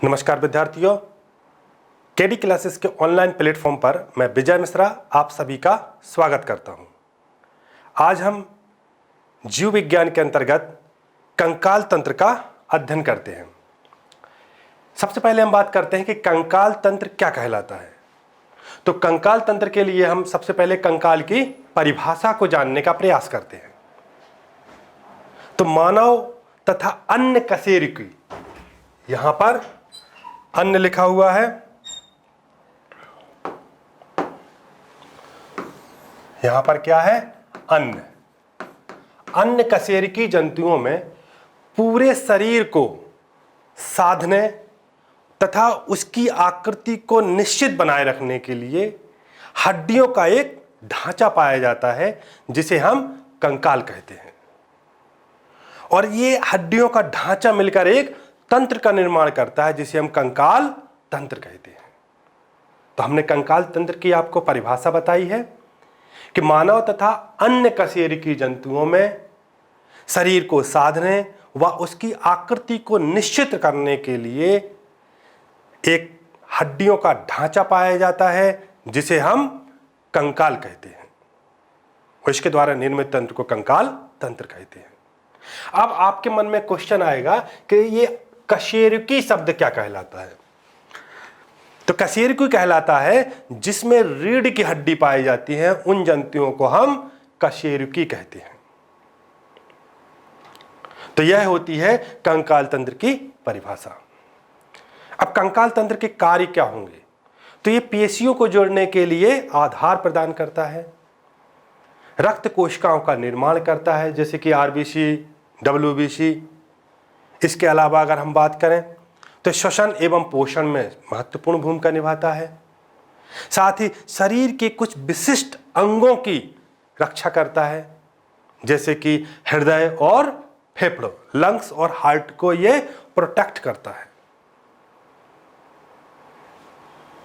नमस्कार विद्यार्थियों, KD classes के ऑनलाइन प्लेटफॉर्म पर मैं विजय मिश्रा आप सभी का स्वागत करता हूं। आज हम जीव विज्ञान के अंतर्गत कंकाल तंत्र का अध्ययन करते हैं। सबसे पहले हम बात करते हैं कि कंकाल तंत्र क्या कहलाता है। तो कंकाल तंत्र के लिए हम सबसे पहले कंकाल की परिभाषा को जानने का प्रयास करते हैं। तो मानव तथा अन्य कशेरुकी, यहां पर अन्य लिखा हुआ है, यहां पर क्या है? अन्य। अन्य कशेरुकी जंतुओं में पूरे शरीर को साधने तथा उसकी आकृति को निश्चित बनाए रखने के लिए हड्डियों का एक ढांचा पाया जाता है, जिसे हम कंकाल कहते हैं। और ये हड्डियों का ढांचा मिलकर एक तंत्र का निर्माण करता है, जिसे हम कंकाल तंत्र कहते हैं। तो हमने कंकाल तंत्र की आपको परिभाषा बताई है कि मानव तथा अन्य कशेरुकी जंतुओं में शरीर को साधने व उसकी आकृति को निश्चित करने के लिए एक हड्डियों का ढांचा पाया जाता है, जिसे हम कंकाल कहते हैं। इसके द्वारा निर्मित तंत्र को कंकाल तंत्र कहते हैं। अब आपके मन में क्वेश्चन आएगा कि ये कशेरुकी शब्द क्या कहलाता है। तो कशेरुकी कहलाता है जिसमें रीढ़ की हड्डी पाई जाती है, उन जंतुओं को हम कशेरुकी कहते हैं। तो यह होती है कंकाल तंत्र की परिभाषा। अब कंकाल तंत्र के कार्य क्या होंगे? तो ये पेशियों को जोड़ने के लिए आधार प्रदान करता है, रक्त कोशिकाओं का निर्माण करता है, जैसे कि आरबीसी, डब्ल्यूबीसी। इसके अलावा अगर हम बात करें तो श्वसन एवं पोषण में महत्वपूर्ण भूमिका निभाता है। साथ ही शरीर के कुछ विशिष्ट अंगों की रक्षा करता है, जैसे कि हृदय और फेफड़ों, लंग्स और हार्ट को ये प्रोटेक्ट करता है।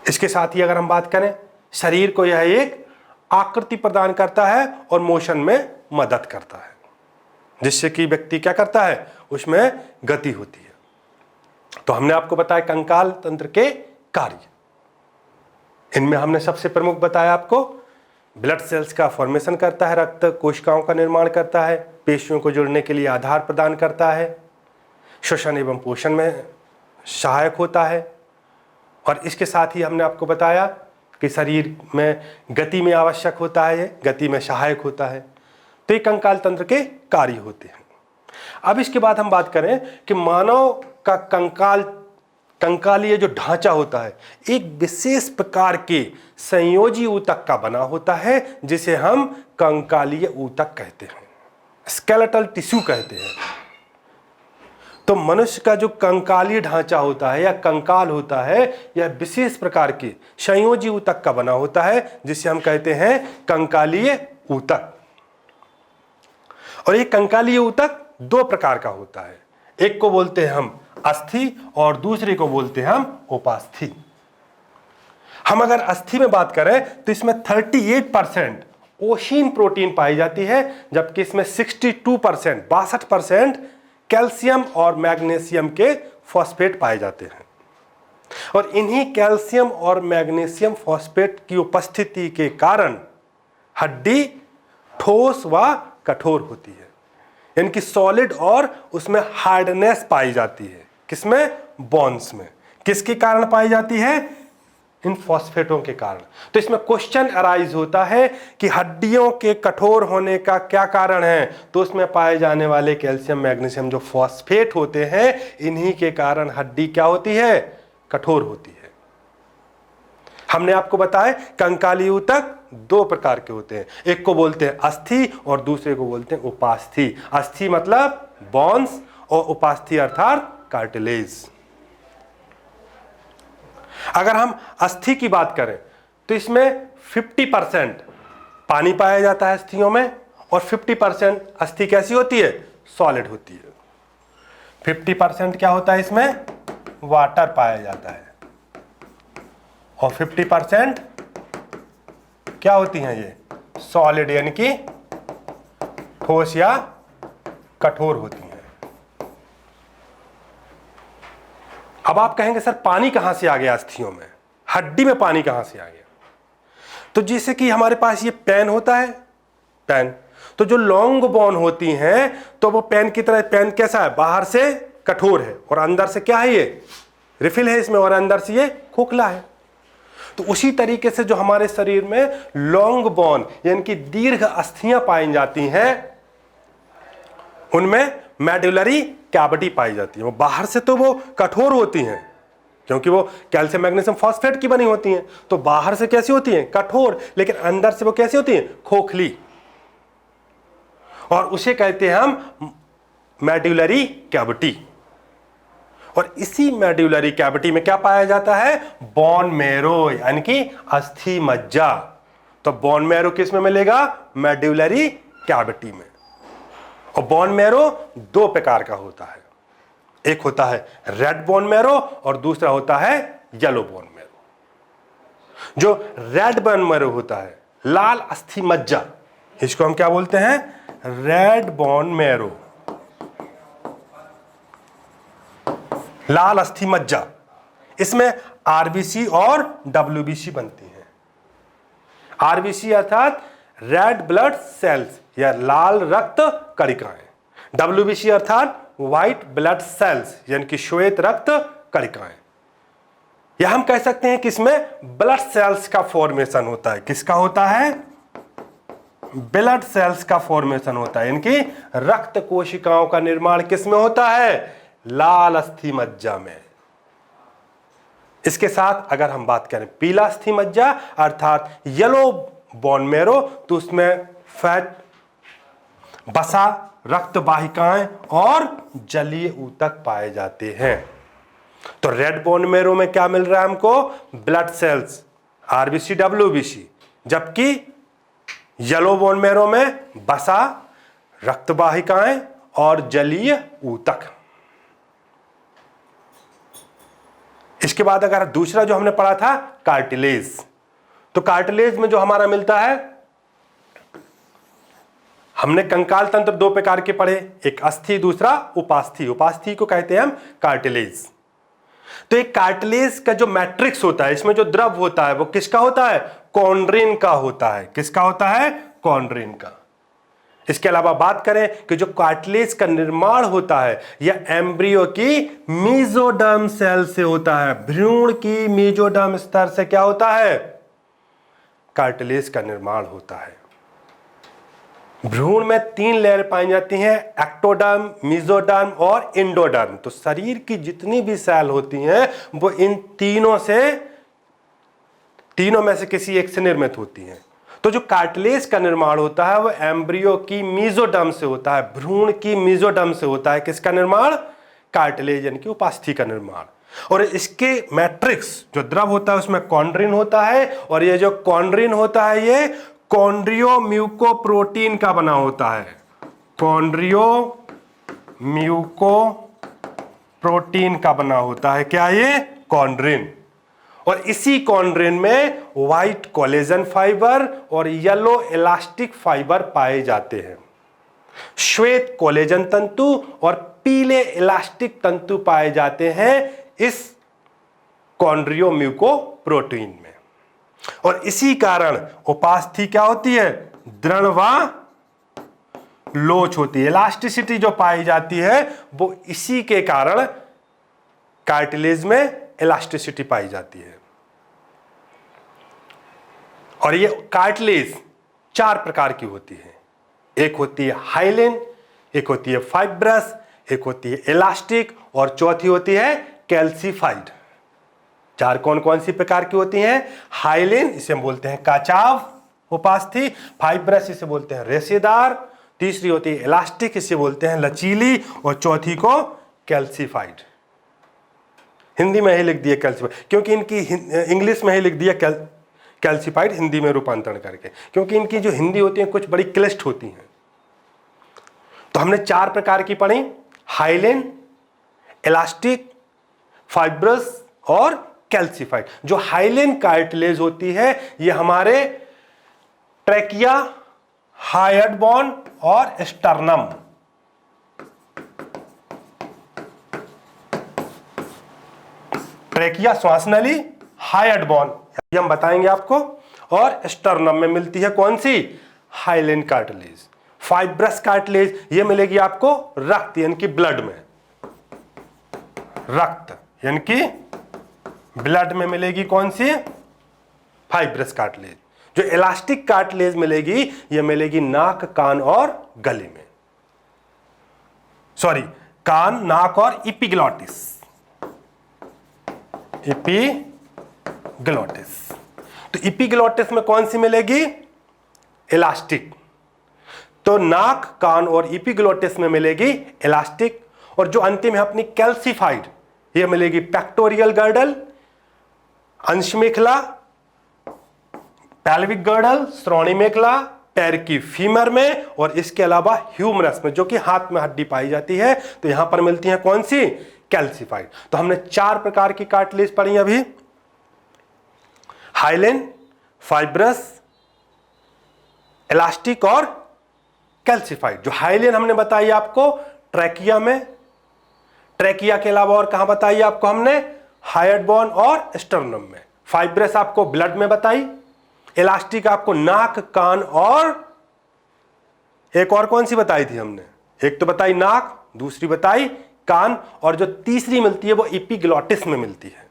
इसके साथ ही अगर हम बात करें, शरीर को यह एक आकृति प्रदान करता है और मोशन में मदद करता है, जिससे कि व्यक्ति क्या करता है, उसमें गति होती है। तो हमने आपको बताया कंकाल तंत्र के कार्य। इनमें हमने सबसे प्रमुख बताया आपको, ब्लड सेल्स का फॉर्मेशन करता है, रक्त कोशिकाओं का निर्माण करता है, पेशियों को जोड़ने के लिए आधार प्रदान करता है, श्वसन एवं पोषण में सहायक होता है, और इसके साथ ही हमने आपको बताया कि शरीर में गति में आवश्यक होता है, ये गति में सहायक होता है। तो ये कंकाल तंत्र के कार्य होते हैं। अब इसके बाद हम बात करें कि मानव का कंकालीय जो ढांचा होता है, एक विशेष प्रकार के संयोजी ऊतक का बना होता है, जिसे हम कंकालीय ऊतक कहते हैं, स्केलेटल टिश्यू कहते हैं। तो मनुष्य का जो कंकालीय ढांचा होता है या कंकाल होता है, यह विशेष प्रकार के संयोजी ऊतक का बना होता है, जिसे हम कहते हैं कंकालीय ऊतक। और ये कंकालीय ऊतक दो प्रकार का होता है, एक को बोलते हैं हम अस्थि और दूसरे को बोलते हैं हम उपास्थि। हम अगर अस्थि में बात करें तो इसमें 38% ओशिन प्रोटीन पाई जाती है, जबकि इसमें 62% कैल्शियम और मैग्नीशियम के फॉस्फेट पाए जाते हैं। और इन्हीं कैल्शियम और मैग्नीशियम फॉस्फेट की उपस्थिति के कारण हड्डी ठोस व कठोर होती है, इनकी सॉलिड और उसमें हार्डनेस पाई जाती है। किसमें? बोन्स में। किसके कारण पाई जाती है? इन फॉस्फेटों के कारण। तो इसमें क्वेश्चन अराइज होता है कि हड्डियों के कठोर होने का क्या कारण है? तो उसमें पाए जाने वाले कैल्शियम मैग्नीशियम जो फॉस्फेट होते हैं, इन्हीं के कारण हड्डी क्या होती है? कठोर होती है। हमने आपको बताया कंकालीय ऊतक दो प्रकार के होते हैं, एक को बोलते हैं अस्थि और दूसरे को बोलते हैं उपास्थि। अस्थि मतलब बोन्स और उपास्थि अर्थात कार्टिलेज। अगर हम अस्थि की बात करें तो इसमें 50% पानी पाया जाता है अस्थियों में, और 50% अस्थि कैसी होती है? सॉलिड होती है। 50% क्या होता है? इसमें वाटर पाया जाता है, और 50% क्या होती हैं? ये सॉलिड यानी कि ठोस या कठोर होती हैं। अब आप कहेंगे सर पानी कहां से आ गया अस्थियों में, हड्डी में पानी कहां से आ गया? तो जैसे कि हमारे पास ये पेन होता है, पेन, तो जो लॉन्ग बोन होती हैं तो वो पेन की तरह, पेन कैसा है, बाहर से कठोर है और अंदर से क्या है, ये रिफिल है इसमें, और अंदर से ये खोखला है। तो उसी तरीके से जो हमारे शरीर में लॉन्ग बोन यानी कि दीर्घ अस्थियां पाई जाती हैं, उनमें मेडुलरी कैविटी पाई जाती है। वो बाहर से तो वो कठोर होती हैं क्योंकि वो कैल्शियम मैग्नीशियम फॉस्फेट की बनी होती हैं, तो बाहर से कैसी होती हैं, कठोर, लेकिन अंदर से वो कैसी होती हैं, खोखली, और उसे कहते हैं हम मेडुलरी कैविटी। और इसी मेडुलरी कैविटी में क्या पाया जाता है, बोन मैरो यानी कि अस्थि मज्जा। तो बोन मैरो किस में मिलेगा, मेडुलरी कैविटी में। और बोन मैरो दो प्रकार का होता है, एक होता है रेड बोन मैरो और दूसरा होता है येलो बोन मैरो। जो रेड बोन मैरो होता है, लाल अस्थि मज्जा, इसको हम क्या बोलते हैं, रेड बोन मैरो, लाल अस्थि मज्जा। इसमें आरबीसी और डब्ल्यूबीसी बनती हैं। आरबीसी अर्थात रेड ब्लड सेल्स या लाल रक्त कणिकाएं, डब्ल्यूबीसी अर्थात व्हाइट ब्लड सेल्स यानी कि श्वेत रक्त कणिकाएं। या हम कह सकते हैं कि इसमें ब्लड सेल्स का फॉर्मेशन होता है। किसका होता है, ब्लड सेल्स का फॉर्मेशन होता है, यानी कि रक्त कोशिकाओं का निर्माण किसमें होता है, लाल अस्थि मज्जा में। इसके साथ अगर हम बात करें पीला अस्थि मज्जा अर्थात येलो बोन मैरो, तो उसमें फैट, बसा, रक्त वाहिकाएं और जलीय ऊतक पाए जाते हैं। तो रेड बोन मैरो में क्या मिल रहा है हमको, ब्लड सेल्स, आरबीसी डब्ल्यूबीसी, जबकि येलो बोन मैरो में बसा, रक्त वाहिकाएं और जलीय ऊतक। इसके बाद अगर दूसरा जो हमने पढ़ा था कार्टिलेज, तो कार्टिलेज में जो हमारा मिलता है, हमने कंकाल तंत्र दो प्रकार के पढ़े, एक अस्थि दूसरा उपास्थि। उपास्थि को कहते हैं हम कार्टिलेज। तो एक कार्टिलेज का जो मैट्रिक्स होता है, इसमें जो द्रव होता है वो किसका होता है, कॉन्ड्रिन का होता है। किसका होता है, कॉन्ड्रिन का। इसके अलावा बात करें कि जो कार्टिलेज का निर्माण होता है यह एम्ब्रियो की मेसोडर्म सेल से होता है। भ्रूण की मेसोडर्म स्तर से क्या होता है, कार्टिलेज का निर्माण होता है। भ्रूण में 3 लेयर पाई जाती हैं, एक्टोडर्म, मेसोडर्म और एंडोडर्म। तो शरीर की जितनी भी सेल होती हैं वो इन तीनों में से किसी एक से निर्मित होती हैं। तो जो कार्टिलेज का निर्माण होता है वो एम्ब्रियो की मेसोडर्म से होता है, भ्रूण की मेसोडर्म से होता है। किसका निर्माण, कार्टिलेज यानी कि उपास्थि का निर्माण। और इसके मैट्रिक्स जो द्रव होता है उसमें कॉन्ड्रिन होता है, और ये जो कॉन्ड्रिन होता है ये कॉन्ड्रियो म्यूकोप्रोटीन का बना होता है। कॉन्ड्रियो म्यूकोप्रोटीन का बना होता है। क्या ये, कॉन्ड्रिन। और इसी कॉन्ड्रिन में व्हाइट कोलेजन फाइबर और येलो इलास्टिक फाइबर पाए जाते हैं। श्वेत कोलेजन तंतु और पीले इलास्टिक तंतु पाए जाते हैं इस कॉन्ड्रियो म्यूकोप्रोटीन में। और इसी कारण उपास्थि क्या होती है, दृढ़ व लोच होती है। इलास्टिसिटी जो पाई जाती है वो इसी के कारण कार्टिलेज में इलास्टिसिटी पाई जाती है। और ये कार्टिलेज 4 प्रकार की होती है। एक होती है हाइलिन, एक होती है फाइब्रस, एक होती है इलास्टिक और चौथी होती है कैल्सीफाइड। 4 कौन कौन सी प्रकार की होती हैं, हाइलिन इसे हम बोलते हैं काचाव उपास्थि, फाइब्रस इसे बोलते हैं रेशेदार, तीसरी होती है इलास्टिक इसे बोलते हैं लचीली, और चौथी को कैल्सीफाइड। हिंदी में ही लिख दिया कैल्सीफाइड क्योंकि इनकी इंग्लिश में ही लिख दिया कैल्सीफाइड हिंदी में रूपांतरण करके, क्योंकि इनकी जो हिंदी होती है कुछ बड़ी क्लिष्ट होती हैं। तो हमने 4 प्रकार की पढ़ी, हाइलिन, इलास्टिक, फाइब्रस और कैल्सीफाइड। जो हाइलिन कार्टिलेज होती है ये हमारे ट्रैकिया, हाइड बोन और स्टर्नम, ट्रेकिया श्वास नली, हाइड बोन हम बताएंगे आपको, और स्टर्नम में मिलती है कौन सी, हाइलेन कार्टिलेज। फाइब्रस कार्टिलेज ये मिलेगी आपको रक्त यानी कि ब्लड में, रक्त यानी कि ब्लड में मिलेगी कौन सी, फाइब्रस कार्टिलेज। जो इलास्टिक कार्टिलेज मिलेगी ये मिलेगी नाक, कान और गले में, सॉरी कान, नाक और इपिग्लॉटिस, इपिग्लॉटिस। तो इपिग्लॉटिस में कौन सी मिलेगी, इलास्टिक। तो नाक, कान और इपिग्लॉटिस में मिलेगी इलास्टिक। और जो अंतिम है अपनी कैल्सिफाइड, ये मिलेगी पेक्टोरियल गर्डल, अंश मेखला, पैल्विक गर्डल, श्रोणि मेखला, पैर की फीमर में, और इसके अलावा ह्यूमरस में जो कि हाथ में हड्डी पाई जाती है। तो यहां पर मिलती है कौन सी, कैल्सिफाइड। तो हमने 4 प्रकार की कार्टिलेज पढ़ी अभी, हाइलेन, फाइब्रस, इलास्टिक और कैल्सिफाइड। जो हाइलेन हमने बताई आपको ट्रैकिया में, ट्रैकिया के अलावा और कहां बताई आपको हमने, हाइड बोन और स्टर्नम में। फाइब्रस आपको ब्लड में बताई, इलास्टिक आपको नाक, कान और एक और कौन सी बताई थी हमने, एक तो बताई नाक, दूसरी बताई कान, और जो तीसरी मिलती है वो इपिग्लॉटिस में मिलती है।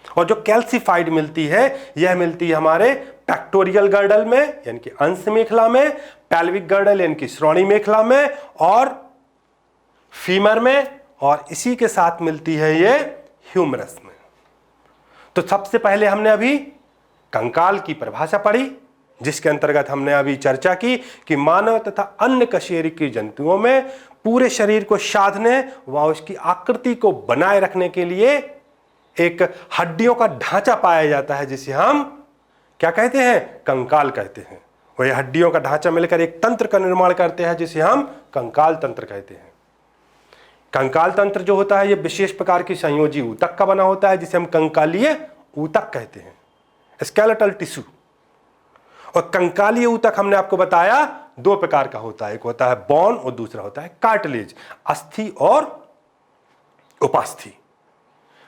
और जो कैल्सिफाइड मिलती है यह मिलती है हमारे पेक्टोरियल गर्डल में यानी कि अंश मेखला में, पैल्विक गर्डल यानी कि श्रोणि मेखला में, और फीमर में, और इसी के साथ मिलती है ये ह्यूमरस में। तो सबसे पहले हमने अभी कंकाल की परिभाषा पढ़ी, जिसके अंतर्गत हमने अभी चर्चा की कि मानव तथा अन्य कशेरुकी जंतुओं में पूरे शरीर को साधने व उसकी आकृति को बनाए रखने के लिए एक हड्डियों का ढांचा पाया जाता है, जिसे हम क्या कहते हैं, कंकाल कहते हैं। वही हड्डियों का ढांचा मिलकर एक तंत्र का निर्माण करते हैं जिसे हम कंकाल तंत्र कहते हैं। कंकाल तंत्र जो होता है ये विशेष प्रकार की संयोजी ऊतक का बना होता है, जिसे हम कंकालीय ऊतक कहते हैं, स्केलेटल टिश्यू। और कंकालीय ऊतक हमने आपको बताया 2 प्रकार का होता है, एक होता है बोन और दूसरा होता है कार्टिलेज, अस्थि और उपास्थि।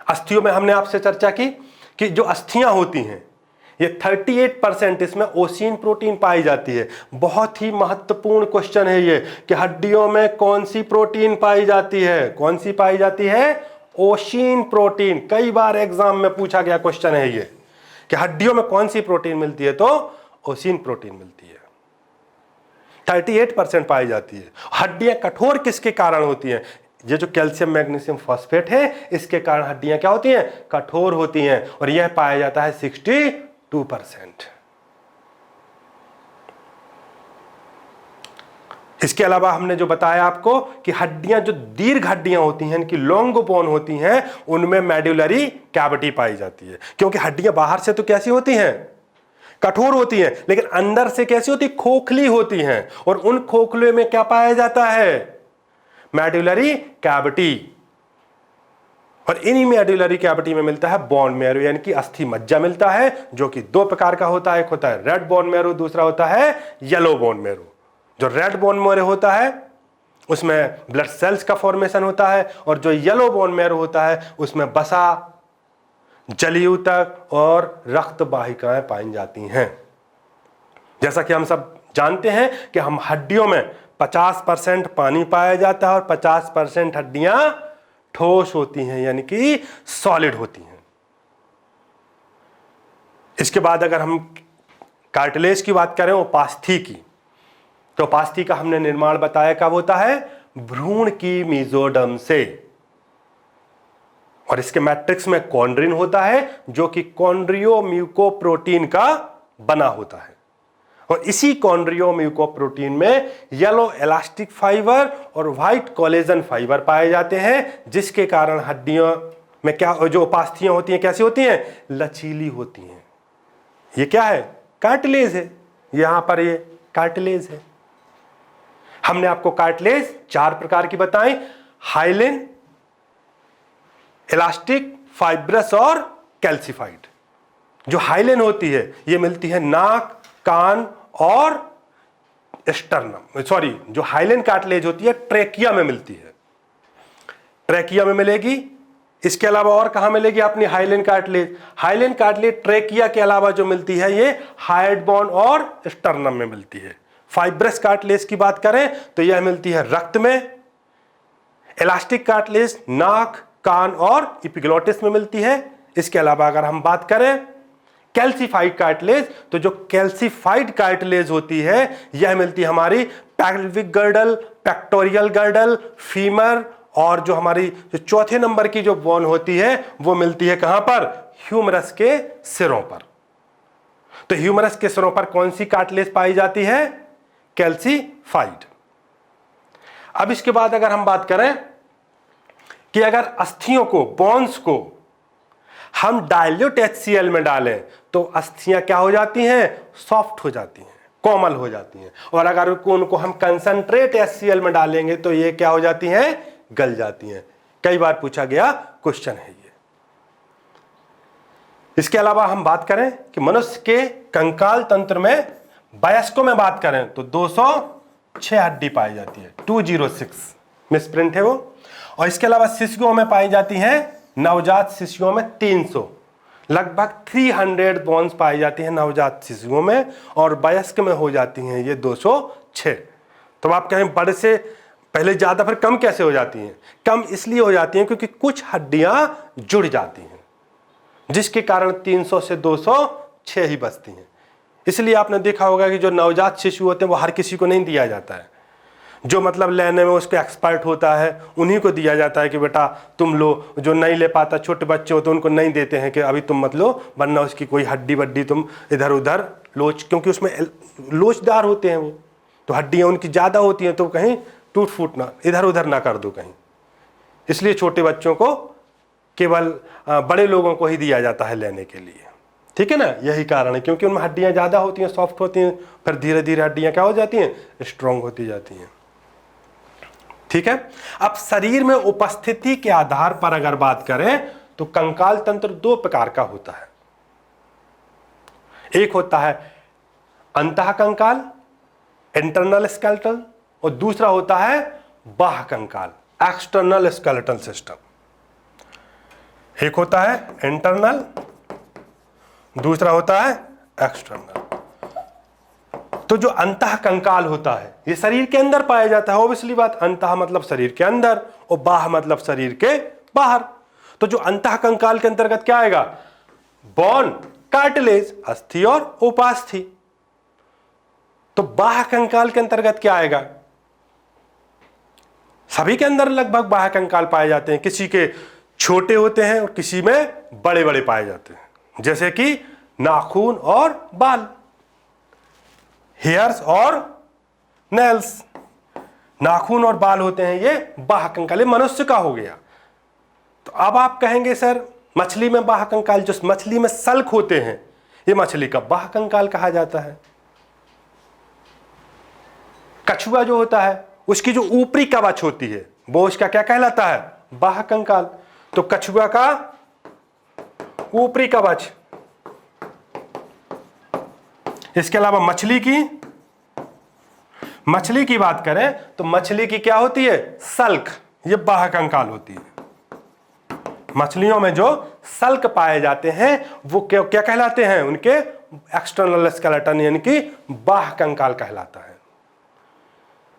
अस्थियों में हमने आपसे चर्चा की कि जो अस्थियां होती हैं ये 38% इसमें ओसिन प्रोटीन पाई जाती है। बहुत ही महत्वपूर्ण क्वेश्चन है ये कि हड्डियों में कौन सी प्रोटीन पाई जाती है, कौन सी पाई जाती है, ओसिन प्रोटीन। कई बार एग्जाम में पूछा गया क्वेश्चन है ये कि हड्डियों में कौन सी प्रोटीन मिलती है, तो ओसिन प्रोटीन मिलती है, 38% पाई जाती है। हड्डियां कठोर किसके कारण होती हैं, ये जो कैल्शियम मैग्नीशियम फॉस्फेट है इसके कारण हड्डियां क्या होती हैं, कठोर होती हैं, और यह पाया जाता है 62%। इसके अलावा हमने जो बताया आपको कि हड्डियां जो दीर्घ हड्डियां होती हैं, इनकी लॉन्ग बोन होती हैं, उनमें मेडुलरी कैविटी पाई जाती है। क्योंकि हड्डियां बाहर से तो कैसी होती हैं, कठोर होती हैं, लेकिन अंदर से कैसी होती, खोखली होती हैं, और उन खोखले में क्या पाया जाता है, मेडुलरी कैविटी। और इन्हीं मेडुलरी कैविटी में मिलता है बोन मैरो यानी कि अस्थि मज्जा मिलता है, जो कि 2 प्रकार का होता है, एक होता है रेड बोन मैरो, दूसरा होता है येलो बोन मैरो। जो रेड बोन मैरो होता है उसमें ब्लड सेल्स का फॉर्मेशन होता है, और जो येलो बोन मैरो होता है उसमें बसा, जलीय ऊतक और रक्त वाहिकाएं पाई जाती हैं। जैसा कि हम सब जानते हैं कि हम हड्डियों में 50% पानी पाया जाता है और 50% हड्डियां ठोस होती हैं यानी कि सॉलिड होती हैं। इसके बाद अगर हम कार्टिलेज की बात करें उपास्थि की, तो उपास्थि का हमने निर्माण बताया कब होता है, भ्रूण की मेसोडर्म से, और इसके मैट्रिक्स में कॉन्ड्रिन होता है जो कि कॉन्ड्रियोम्यूकोप्रोटीन का बना होता है, और इसी कॉन्ड्रियोम्यूकोप्रोटीन में येलो इलास्टिक फाइबर और व्हाइट कोलेजन फाइबर पाए जाते हैं, जिसके कारण हड्डियों में क्या जो उपास्थियां होती हैं कैसी होती हैं, लचीली होती हैं। ये क्या है, कार्टिलेज है, यहां पर ये कार्टिलेज है। हमने आपको कार्टिलेज 4 प्रकार की बताई, हाइलेन, इलास्टिक, फाइब्रस और कैल्सिफाइड। जो हाइलेन होती है ये मिलती है नाक, कान और स्टर्नम, सॉरी जो हाइलेन कार्टिलेज होती है ट्रेकिया में मिलती है, ट्रेकिया में मिलेगी, इसके अलावा और कहां मिलेगी अपनी हाइलेन कार्टिलेज? हाइलेन कार्टिलेज ट्रेकिया के अलावा जो मिलती है ये हार्ड बोन और स्टर्नम में मिलती है। फाइब्रस कार्टिलेज की बात करें तो यह मिलती है रक्त में। इलास्टिक कार्टिलेज नाक, कान और एपिग्लोटिस में मिलती है। इसके अलावा अगर हम बात करें कैल्सीफाइड कार्टिलेज, तो जो कैल्सीफाइड कार्टिलेज होती है यह मिलती है हमारी pelvic girdle, pectoral girdle, femur, और जो हमारी जो चौथे नंबर की जो बोन होती है वो मिलती है कहां पर? ह्यूमरस के सिरों पर। तो ह्यूमरस के सिरों पर कौन सी कार्टिलेज पाई जाती है? कैल्सीफाइड। अब इसके बाद अगर हम बात करें कि अगर अस्थियों को, बोन्स को हम डाइल्यूट HCl में डालें तो अस्थियां क्या हो जाती हैं? सॉफ्ट हो जाती हैं, कोमल हो जाती हैं। और अगर उनको हम कंसंट्रेट HCl में डालेंगे तो ये क्या हो जाती हैं? गल जाती हैं। कई बार पूछा गया क्वेश्चन है ये। इसके अलावा हम बात करें कि मनुष्य के कंकाल तंत्र में, वयस्कों में बात करें तो 206 हड्डी पाई जाती है, 206 मिसप्रिंट है वो। और इसके अलावा शिशुओं में पाई जाती हैं, नवजात शिशुओं में 300, लगभग 300 बोन्स पाई जाती हैं नवजात शिशुओं में, और वयस्क में हो जाती हैं ये 206। तो आप कहें बड़े से पहले ज्यादा फिर कम कैसे हो जाती हैं? कम इसलिए हो जाती हैं क्योंकि कुछ हड्डियां जुड़ जाती हैं, जिसके कारण 300 से 206 ही बचती हैं। इसलिए आपने देखा होगा कि जो नवजात शिशु होते हैं वो हर किसी को नहीं दिया जाता है। जो मतलब लेने में उसको एक्सपर्ट होता है उन्हीं को दिया जाता है कि बेटा तुम लो। जो नहीं ले पाता, छोटे बच्चे होते हैं उनको नहीं देते हैं कि अभी तुम मत लो, वरना उसकी कोई हड्डी वड्डी तुम इधर उधर लोच, क्योंकि उसमें लोचदार होते हैं वो, तो हड्डियां उनकी ज़्यादा होती हैं, तो कहीं टूट फूट ना, इधर उधर ना कर दो कहीं। इसलिए छोटे बच्चों को केवल बड़े लोगों को ही दिया जाता है लेने के लिए, ठीक है ना। यही कारण है, क्योंकि उनमें हड्डियां ज़्यादा होती हैं, सॉफ्ट होती हैं, फिर धीरे धीरे हड्डियां क्या हो जाती हैं? स्ट्रांग होती जाती हैं, ठीक है। अब शरीर में उपस्थिति के आधार पर अगर बात करें तो कंकाल तंत्र 2 प्रकार का होता है। एक होता है अंतः कंकाल, इंटरनल स्केलेटल, और दूसरा होता है बाह्य कंकाल, एक्सटर्नल स्केलेटल सिस्टम। एक होता है इंटरनल, दूसरा होता है एक्सटर्नल। तो जो अंतः कंकाल होता है ये शरीर के अंदर पाया जाता है, ऑब्वियसली बात, अंतः मतलब शरीर के अंदर और बाह्य मतलब शरीर के बाहर। तो जो अंतः कंकाल के अंतर्गत क्या आएगा? बोन, कार्टिलेज, अस्थि और उपास्थि। तो बाह्य कंकाल के अंतर्गत क्या आएगा? सभी के अंदर लगभग बाह्य कंकाल पाए जाते हैं, किसी के छोटे होते हैं और किसी में बड़े बड़े पाए जाते हैं, जैसे कि नाखून और बाल, हेयर्स और नेल्स। नाखून और बाल होते हैं ये बाह्य कंकाल, ये मनुष्य का हो गया। तो अब आप कहेंगे सर मछली में बाह्य कंकाल, जो मछली में सल्क होते हैं ये मछली का बाह्य कंकाल कहा जाता है। कछुआ जो होता है उसकी जो ऊपरी कवच होती है वो उसका क्या कहलाता है? बाह्य कंकाल। तो कछुआ का ऊपरी कवच। इसके अलावा मछली की बात करें तो मछली की क्या होती है? सल्क, ये बाह्य कंकाल होती है। मछलियों में जो सल्क पाए जाते हैं वो क्या कहलाते हैं? उनके एक्सटर्नल स्केलेटन, यानी कि बाह्य कंकाल कहलाता है।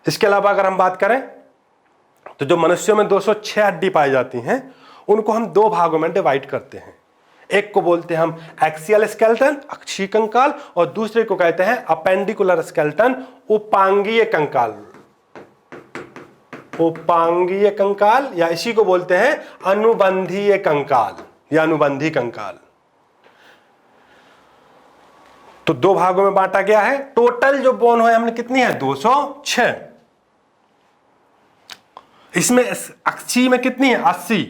इसके अलावा अगर हम बात करें तो जो मनुष्यों में 206 हड्डी पाई जाती हैं उनको हम 2 भागों में डिवाइड करते हैं। एक को बोलते हैं हम एक्सियल स्केलेटन, अक्षीय कंकाल, और दूसरे को कहते हैं अपेंडिकुलर स्केलेटन, उपांगीय कंकाल। उपांगीय कंकाल या इसी को बोलते हैं अनुबंधीय कंकाल या अनुबंधी कंकाल। तो 2 भागों में बांटा गया है। टोटल जो बोन है हमने कितनी है? 206। इसमें अक्षीय में कितनी है? 80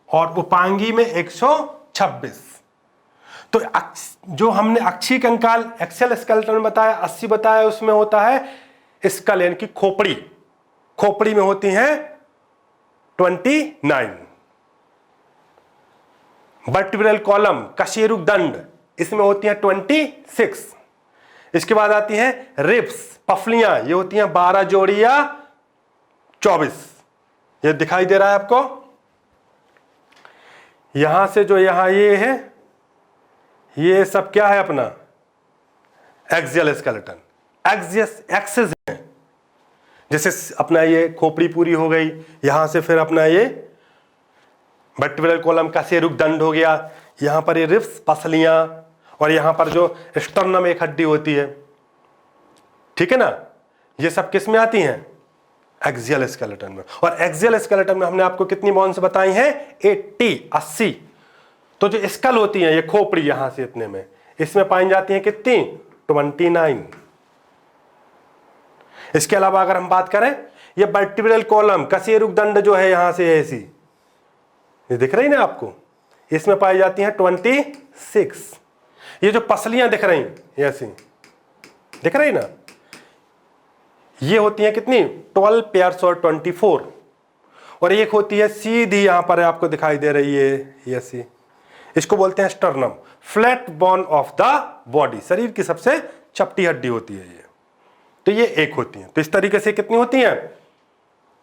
और उपांगी में 126। तो जो हमने अक्षीय कंकाल एक्सेल स्केलेटन बताया 80 बताया, उसमें होता है स्कल यानी कि खोपड़ी। खोपड़ी में होती हैं 29। वर्टिब्रल कॉलम, कशेरुक दंड, इसमें होती हैं 26। इसके बाद आती हैं रिब्स, पफलियां, ये होती हैं 12 जोड़ी या 24। ये दिखाई दे रहा है आपको। यहां से जो यहां ये है, ये सब क्या है अपना एक्सियल स्केलेटन, एक्सिस है। जैसे अपना ये खोपड़ी पूरी हो गई, यहां से फिर अपना ये वर्टिब्रल कॉलम का कशेरुक दंड हो गया, यहां पर ये रिब्स पसलियां, और यहां पर जो स्टर्नम एक हड्डी होती है, ठीक है ना, ये सब किस में आती हैं, एक्सियल स्केलेटन में। और एक्सियल स्केलेटन में हमने आपको कितनी बोन्स बताई हैं, 80। तो जो स्कल होती है, ये खोपड़ी यहां से इतने में, इसमें पाई जाती है कितनी, 29। इसके अलावा अगर हम बात करें, ये वर्टिब्रल कॉलम कशेरुक दंड जो है यहां से ऐसी, ये दिख रही ना आपको, इसमें पाई जाती हैं 26। ये जो पसलियां दिख रही ये ऐसी दिख रही ना, ये होती हैं कितनी, 12 पेयर्स और 24। और एक होती है सीधी यहां पर आपको दिखाई दे रही है ये ऐसी, इसको बोलते हैं sternum, flat bone of the body, शरीर की सबसे चपटी हड्डी होती है ये। तो ये एक होती है। तो इस तरीके से कितनी होती हैं,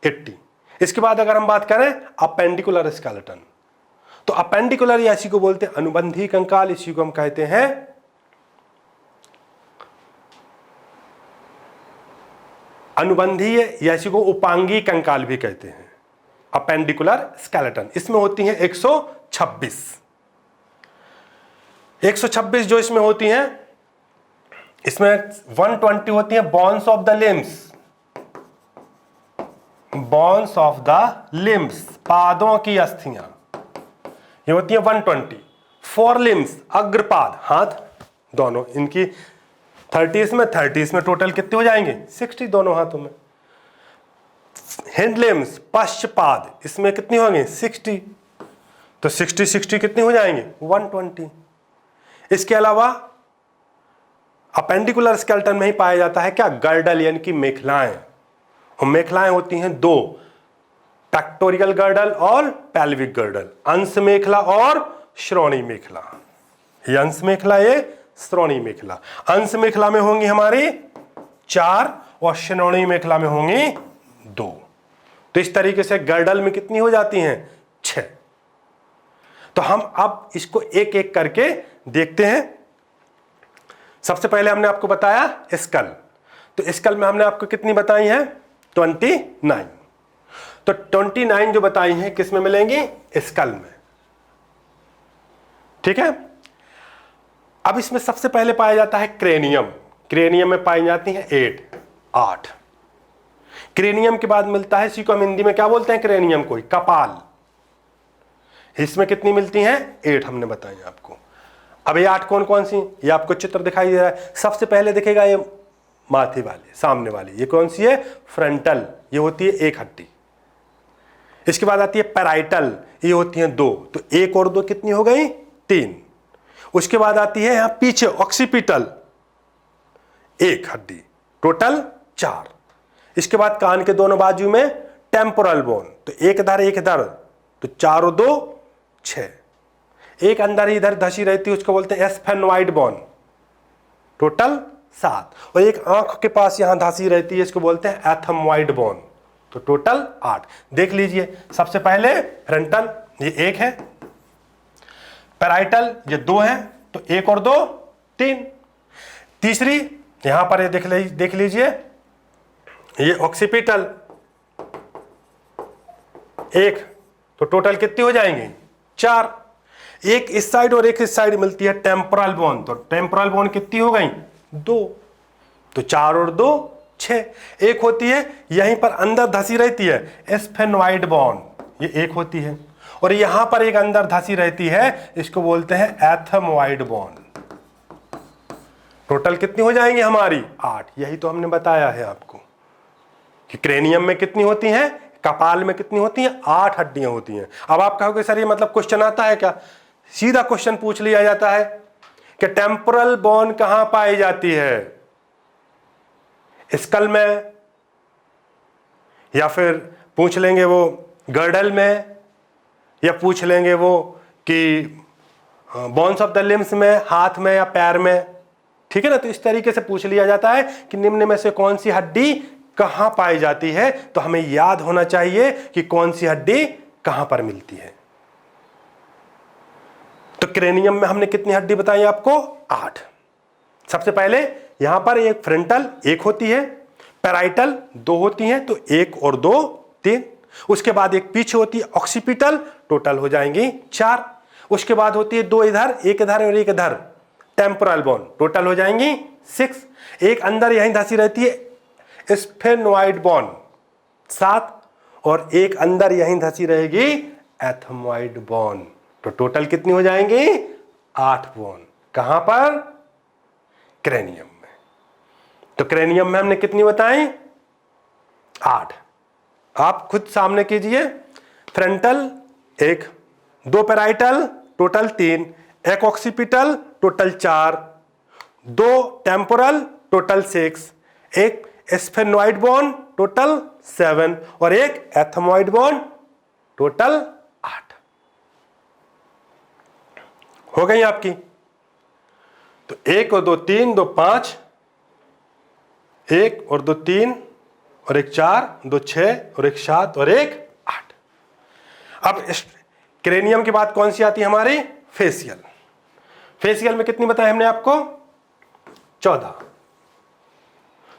80। इसके बाद अगर हम बात करें अपेंडिकुलर स्केलेटन, तो अपेंडिकुलर या इसी को बोलते हैं अनुबंधी कंकाल, इसी को हम कहते हैं अनुबंधीय, या इसी को उपांगी कंकाल भी कहते हैं, अपेंडिकुलर स्केलेटन। इसमें होती हैं 126 जो इसमें होती हैं, इसमें 120 होती हैं bones of the limbs, bones of the limbs, पादों की अस्थियां, ये होती है 120। फोर लिम्स, अग्रपाद, हाथ दोनों, इनकी 30 में टोटल कितने हो जाएंगे, 60 दोनों हाथों में। हिंड लिम्स, पश्चपाद, इसमें कितनी होंगे, 60। तो 60 कितने हो जाएंगे, 120। इसके अलावा अपेंडिकुलर स्केलेटन में ही पाया जाता है क्या, गर्डल यानी कि मेखलाएं। और मेखलाएं होती हैं दो, पेक्टोरियल गर्डल और पेल्विक गर्डल, अंश मेखला और श्रोणी मेखला। ये अंश मेखला, ये श्रोणी मेखला। अंश मेखला में होंगी हमारी 4 और श्रोणी मेखला में होंगी 2। तो इस तरीके से गर्डल में कितनी हो जाती हैं, 6। तो हम अब इसको एक एक करके देखते हैं। सबसे पहले हमने आपको बताया स्कल, तो स्कल में हमने आपको कितनी बताई है, 29। तो 29 जो बताई हैं किस में मिलेंगी, स्कल में, ठीक है। अब इसमें सबसे पहले पाया जाता है क्रेनियम, क्रेनियम में पाई जाती हैं 8। क्रेनियम के बाद मिलता है, इसी को हम हिंदी में क्या बोलते हैं, क्रेनियम को कपाल, इसमें कितनी मिलती हैं, 8 हमने बताई आपको। अब ये 8 कौन कौन सी, ये आपको चित्र दिखाई दे रहा है। सबसे पहले दिखेगा ये माथे वाले, सामने वाली, ये कौन सी है, फ्रंटल, ये होती है 1 हड्डी। इसके बाद आती है पैराइटल, ये होती हैं 2, तो 1 और 2 कितनी हो गई, 3। उसके बाद आती है यहां पीछे ऑक्सीपिटल, 1 हड्डी, टोटल 4। इसके बाद कान के दोनों बाजू में टेम्पोरल बोन, तो 1 इधर 1 इधर, तो 4 और 2 6। एक अंदर इधर धसी रहती है, उसको बोलते हैं एस्फेनोइड बोन, टोटल 7। और एक आंख के पास यहां धसी रहती है, इसको बोलते हैं एथमोइड बोन, तो टोटल 8। देख लीजिए, सबसे पहले फ्रंटल, ये 1 है, पैराइटल ये 2 है, तो 1 और 2 3। तीसरी यहां पर ये देख लीजिए, ये ऑक्सीपिटल 1, तो टोटल कितनी हो जाएंगी, 4। एक इस साइड और एक इस साइड मिलती है टेम्पोरल बोन, तो टेम्पोरल बोन कितनी हो गई, 2, तो 4 और 2 6। एक होती है यहीं पर अंदर धसी रहती है एस्फेनोइड बोन, ये 1 होती है, और यहां पर एक अंदर धसी रहती है, इसको बोलते हैं एथमोइड बोन। टोटल कितनी हो जाएंगी हमारी, 8। यही तो हमने बताया है आपको कि क्रेनियम में कितनी होती हैं, कपाल में कितनी होती हैं, 8 हड्डियां होती हैं। अब आप कहोगे सर ये मतलब क्वेश्चन आता है क्या, सीधा क्वेश्चन पूछ लिया जाता है कि टेम्पोरल बोन कहां पाई जाती है, स्कल में, या फिर पूछ लेंगे वो गर्डल में, या पूछ लेंगे वो कि बोन्स ऑफ द लिम्स में, हाथ में या पैर में, ठीक है ना। तो इस तरीके से पूछ लिया जाता है कि निम्न में से कौन सी हड्डी कहां पाई जाती है, तो हमें याद होना चाहिए कि कौन सी हड्डी कहां पर मिलती है। तो क्रेनियम में हमने कितनी हड्डी बताई आपको? 8। सबसे पहले यहां पर एक फ्रंटल 1 होती है, पैराइटल 2 होती हैं, तो 1 और 2 3। उसके बाद एक पीछे होती है ऑक्सीपिटल, टोटल हो जाएंगी 4। उसके बाद होती है 2 इधर, 1 इधर और 1 इधर, टेम्पोरल बोन, टोटल हो जाएंगी 6। एक अंदर यहीं धंसी रहती है स्फेनोइड बोन 7, और एक अंदर यहीं धंसी रहेगी एथमोइड बोन, तो टोटल कितनी हो जाएंगी? 8 बोन। कहां पर? क्रेनियम में। तो क्रेनियम में हमने कितनी बताई? 8। आप खुद सामने कीजिए। Frontal 1, 2 parietal total 3, 1 occipital total 4, 2 temporal total 6, 1 sphenoid bone total 7 और 1 एथमोइड बोन टोटल 8 हो गई आपकी। तो 1 और 2 3, 2 5, 1 और 2 3 और 1 4, 2 6 और 1 7 और 1 8। अब क्रेनियम के बाद कौन सी आती है हमारी? फेशियल। फेशियल में कितनी बताई हमने आपको? 14।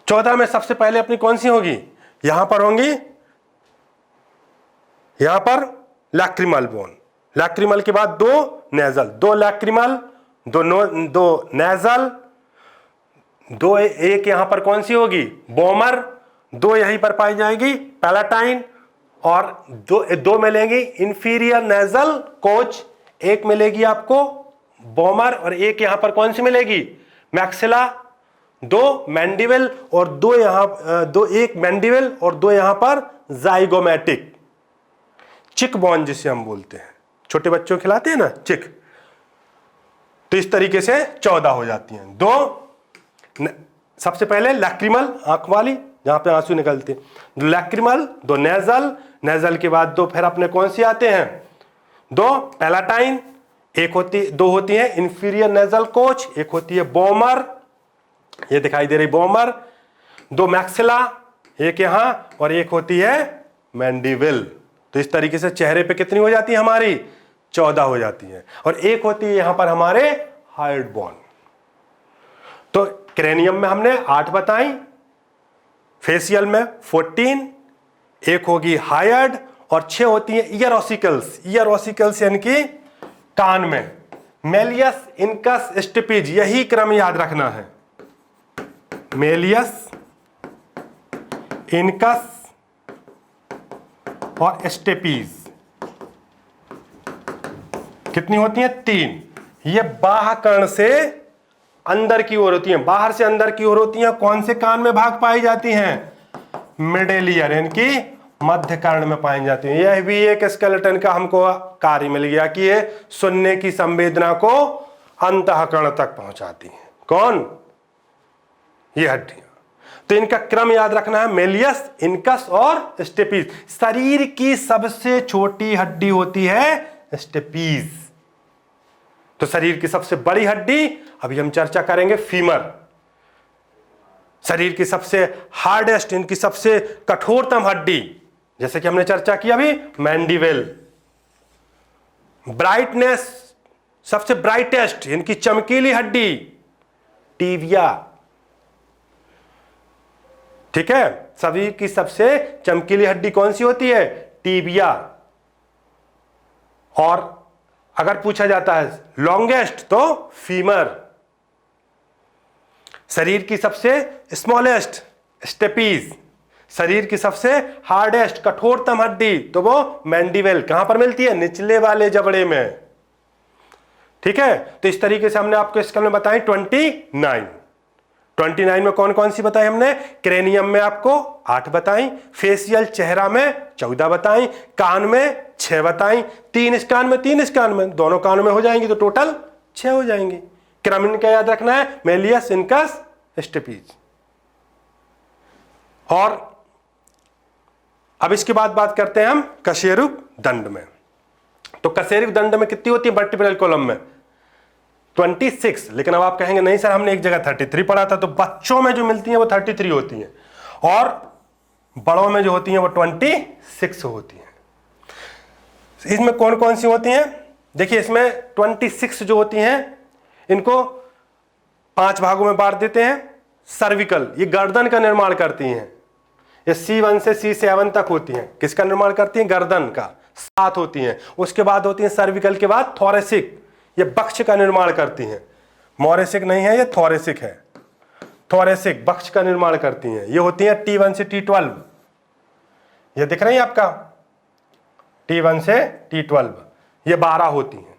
14 में सबसे पहले अपनी कौन सी होगी? यहां पर होंगी, यहां पर लैक्रिमल बोन, लैक्रिमल के बाद 2 नेजल, 2 लैक्रिमल, 2 नेजल, 2 एक यहां पर कौन सी होगी? बोमर, 2 यहीं पर पाई जाएगी पैलाटाइन, और 2 मिलेंगी इंफीरियर नेजल कोच, 1 मिलेगी आपको बोमर, और 1 यहां पर कौन सी मिलेगी? मैक्सिला, 2 मैंडिबल और 2 यहां 1 मैंडिबल और 2 यहां पर जाइगोमेटिक, चिक बोन जिसे हम बोलते हैं, छोटे बच्चों को खिलाते हैं ना चिक। तो इस तरीके से 14 हो जाती हैं। 2 सबसे पहले लैक्रिमल, आंख वाली जहां पे आंसू निकलते, 2 लैक्रिमल, 2 नेजल, नेजल के बाद 2 फिर अपने कौन सी आते हैं? 2 पैलाटाइन, 2 होती है इंफीरियर नेजल कोच, 1 होती है बोमर, ये दिखाई दे रही बोमर, 2 मैक्सिला, 1 यहां और 1 होती है मैंडिबल। तो इस तरीके से चेहरे पे कितनी हो जाती है हमारी? 14 हो जाती है, और 1 होती है यहां पर हमारे हाइड बोन। तो क्रेनियम में हमने 8 बताई, फेशियल में 14, 1 होगी हायर्ड और 6 होती है ईयर ऑसिकल्स। ईयर ऑसिकल्स यानी कि कान में, मेलियस, इनकस, स्टिपिज, यही क्रम याद रखना है। मेलियस, इनकस और स्टेपीज कितनी होती हैं? 3। ये बाह्य कर्ण से अंदर की ओर होती हैं, बाहर से अंदर की ओर होती हैं। कौन से कान में भाग पाई जाती हैं? मिडिल ईयर यानी कि मध्य कर्ण में पाई जाती हैं। यह भी एक स्केलेटन का हमको कार्य मिल गया कि ये सुनने की संवेदना को अंतःकरण तक पहुंचाती हैं। कौन? ये हड्डियां। तो इनका क्रम याद रखना है, मेलियस, इनकस और स्टेपीज। शरीर की सबसे छोटी हड्डी होती है स्टेपीज। तो शरीर की सबसे बड़ी हड्डी अभी हम चर्चा करेंगे फीमर। शरीर की सबसे हार्डेस्ट, इनकी सबसे कठोरतम हड्डी जैसे कि हमने चर्चा की अभी मैंडिबल। ब्राइटनेस, सबसे ब्राइटेस्ट, इनकी चमकीली हड्डी टीबिया। ठीक है, शरीर की सबसे चमकीली हड्डी कौन सी होती है? टीबिया। और अगर पूछा जाता है लॉन्गेस्ट तो फीमर। शरीर की सबसे स्मॉलेस्ट स्टेपीज। शरीर की सबसे हार्डेस्ट, कठोरतम हड्डी तो वो मैंडिबल। कहां पर मिलती है? निचले वाले जबड़े में। ठीक है, तो इस तरीके से हमने आपको स्केल में बताई 29 में कौन कौन सी बताई हमने? क्रेनियम में आपको 8 बताई, फेशियल चेहरा में 14 बताई, कान में 6 बताई, 3 इस कान में 3 इस कान में, दोनों कानों में हो जाएंगी तो टोटल 6 हो जाएंगी। क्रम इनका याद रखना है, मेलियस, इनकस, स्टेपीज। और अब इसके बाद बात करते हैं हम कशेरुक दंड में। तो कशेरुक दंड में कितनी होती है वर्टिब्रल कॉलम में? 26। लेकिन अब आप कहेंगे नहीं सर हमने एक जगह 33 पढ़ा था। तो बच्चों में जो मिलती हैं वो 33 होती हैं और बड़ों में जो होती हैं वो 26 होती हैं। इसमें कौन कौन सी होती हैं? देखिए इसमें 26 जो होती हैं इनको 5 भागों में बांट देते हैं। सर्विकल, ये गर्दन का निर्माण करती हैं, ये C1 से C7 तक होती हैं। किसका निर्माण करती हैं? गर्दन का। 7 होती हैं। उसके बाद होती हैं सर्विकल के बाद थोरेसिक, ये वक्ष का निर्माण करती हैं। मोरेसिक नहीं है, ये थोरेसिक है। थोरेसिक वक्ष का निर्माण करती हैं, ये होती हैं T1 से T12। ये दिख रही है आपका, T1 से T12, ये 12 होती हैं।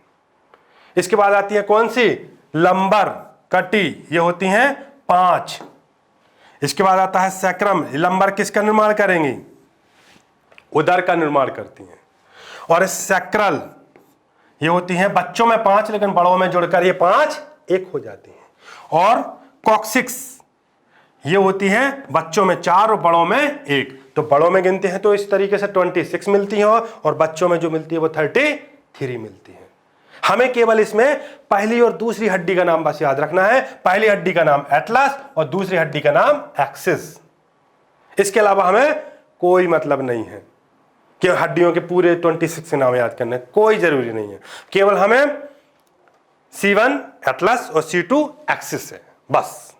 इसके बाद आती है कौन सी? लंबर कटी, ये होती हैं 5। इसके बाद आता है सैक्रम, लंबर किसका निर्माण करेंगी? उदर का निर्माण करती हैं। और सैक्रल, ये होती हैं बच्चों में 5 लेकिन बड़ों में जुड़कर ये 5 एक हो जाती हैं। और कॉक्सिक्स, ये होती हैं बच्चों में 4 और बड़ों में 1। तो बड़ों में गिनते हैं तो इस तरीके से 26 मिलती हैं और बच्चों में जो मिलती है वो 33 मिलती है। हमें केवल इसमें पहली और दूसरी हड्डी का नाम बस याद रखना है। पहली हड्डी का नाम एटलस और दूसरी हड्डी का नाम एक्सिस। इसके अलावा हमें कोई मतलब नहीं है कि हड्डियों के पूरे 26 के नाम याद करने, कोई जरूरी नहीं है। केवल हमें C1 एटलस और C2 एक्सिस है, बस।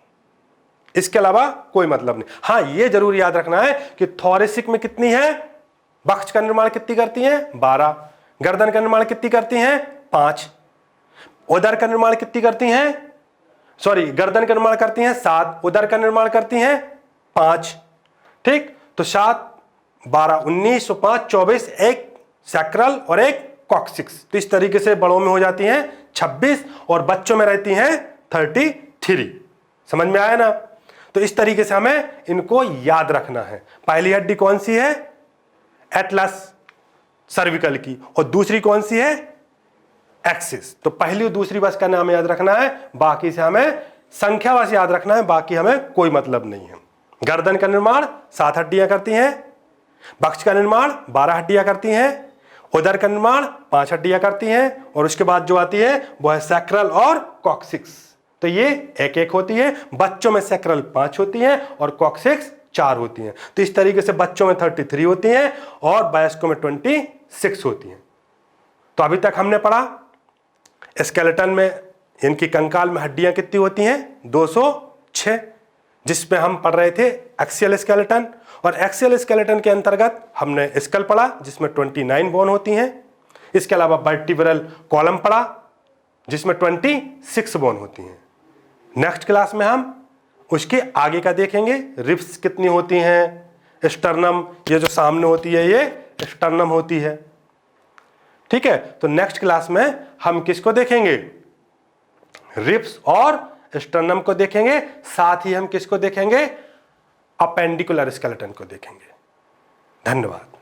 इसके अलावा कोई मतलब नहीं। हाँ, ये जरूर याद रखना है कि थोरेसिक में कितनी है? वक्ष का निर्माण कितनी करती हैं? 12। गर्दन का निर्माण कितनी करती हैं? 5। उदर का निर्माण कितनी करती हैं? सॉरी, गर्दन का निर्माण करती हैं 7, उदर का निर्माण करती हैं 5। ठीक, तो 7, 12, 19 और 5, 24, एक सैक्रल और एक कॉक्सिक्स। तो इस तरीके से बड़ों में हो जाती हैं 26 और बच्चों में रहती हैं 33। समझ में आया ना? तो इस तरीके से हमें इनको याद रखना है। पहली हड्डी कौन सी है? एटलस सर्विकल की। और दूसरी कौन सी है? एक्सिस। तो पहली और दूसरी बस का नाम याद रखना है, बाकी से हमें संख्या बस याद रखना है, बाकी हमें कोई मतलब नहीं है। गर्दन का निर्माण 7 हड्डियां करती हैं, वक्ष का निर्माण 12 हड्डियां करती हैं, उदर का निर्माण 5 हड्डियां करती हैं और उसके बाद जो आती है वो है सैक्रल और कॉक्सिक्स। तो ये एक एक होती है। बच्चों में सैक्रल 5 होती है और कॉक्सिक्स 4 होती हैं। तो इस तरीके से बच्चों में 33 होती हैं और वयस्कों में 26 होती हैं। तो अभी तक हमने पढ़ा स्केलेटन में, इनकी कंकाल में हड्डियां कितनी होती हैं? 206, जिसमें हम पढ़ रहे थे एक्सियल स्केलेटन। और एक्सियल स्केलेटन के अंतर्गत हमने स्कल पढ़ा जिसमें 29 बोन होती हैं। इसके अलावा वर्टिब्रल कॉलम पढ़ा जिसमें 26 बोन होती हैं। नेक्स्ट क्लास में हम उसके आगे का देखेंगे। रिब्स कितनी होती हैं? स्टर्नम, ये जो सामने होती है ये स्टर्नम होती है। ठीक है, तो नेक्स्ट क्लास में हम किसको देखेंगे? रिब्स और स्टर्नम को देखेंगे। साथ ही हम किसको देखेंगे? अपेंडिकुलर स्केलेटन को देखेंगे। धन्यवाद।